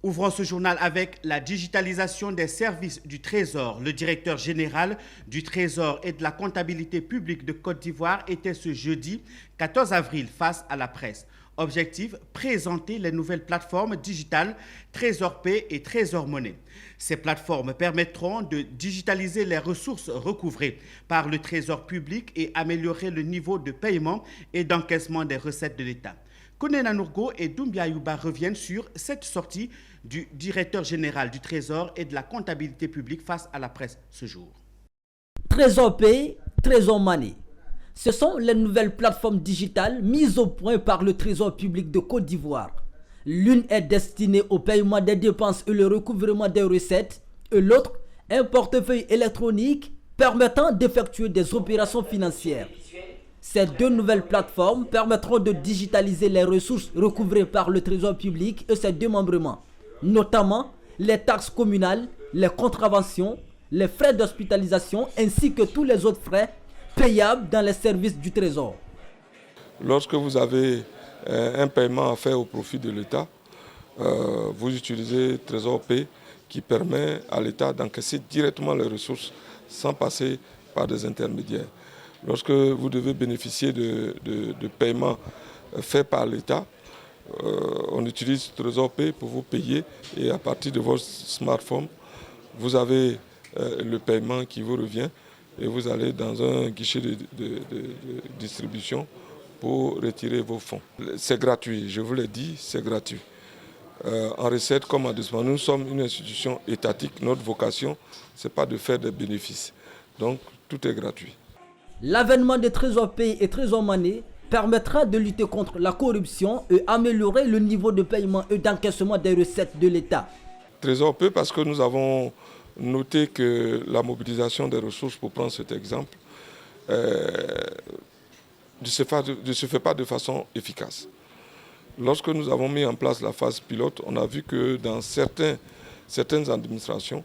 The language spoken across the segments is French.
Ouvrons ce journal avec la digitalisation des services du Trésor. Le directeur général du Trésor et de la comptabilité publique de Côte d'Ivoire était ce jeudi 14 avril face à la presse. Objectif, présenter les nouvelles plateformes digitales Trésor Pay et Trésor Monnaie. Ces plateformes permettront de digitaliser les ressources recouvrées par le Trésor public et améliorer le niveau de paiement et d'encaissement des recettes de l'État. Konena Nourgo et Doumbia Yuba reviennent sur cette sortie du directeur général du Trésor et de la comptabilité publique face à la presse ce jour. Trésor Pay, Trésor Monnaie. Ce sont les nouvelles plateformes digitales mises au point par le Trésor public de Côte d'Ivoire. L'une est destinée au paiement des dépenses et le recouvrement des recettes, et l'autre, un portefeuille électronique permettant d'effectuer des opérations financières. Ces deux nouvelles plateformes permettront de digitaliser les ressources recouvrées par le Trésor public et ses démembrements, notamment les taxes communales, les contraventions, les frais d'hospitalisation ainsi que tous les autres frais payables dans les services du Trésor. Lorsque vous avez un paiement à faire au profit de l'État, vous utilisez Trésor Pay qui permet à l'État d'encaisser directement les ressources sans passer par des intermédiaires. Lorsque vous devez bénéficier de paiements faits par l'État, on utilise Trésor Pay pour vous payer et à partir de votre smartphone, vous avez le paiement qui vous revient et vous allez dans un guichet de distribution pour retirer vos fonds. C'est gratuit, je vous l'ai dit, c'est gratuit. En recette comme en dépenses, nous sommes une institution étatique. Notre vocation, ce n'est pas de faire des bénéfices. Donc, tout est gratuit. L'avènement de Trésor Pay et Trésor Monnaie permettra de lutter contre la corruption et améliorer le niveau de paiement et d'encaissement des recettes de l'État. Trésor Pay parce que nous avons noté que la mobilisation des ressources, pour prendre cet exemple, ne se fait pas de façon efficace. Lorsque nous avons mis en place la phase pilote, on a vu que dans certaines administrations,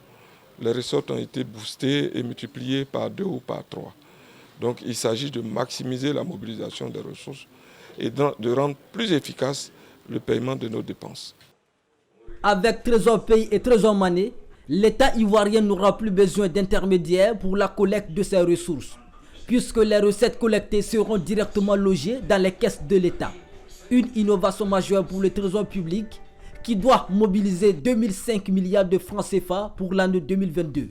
les recettes ont été boostées et multipliées par 2 ou par 3. Donc il s'agit de maximiser la mobilisation des ressources et de rendre plus efficace le paiement de nos dépenses. Avec Trésor Pay et Trésor Monnaie, l'État ivoirien n'aura plus besoin d'intermédiaires pour la collecte de ses ressources, puisque les recettes collectées seront directement logées dans les caisses de l'État. Une innovation majeure pour le Trésor public qui doit mobiliser 2005 milliards de francs CFA pour l'année 2022.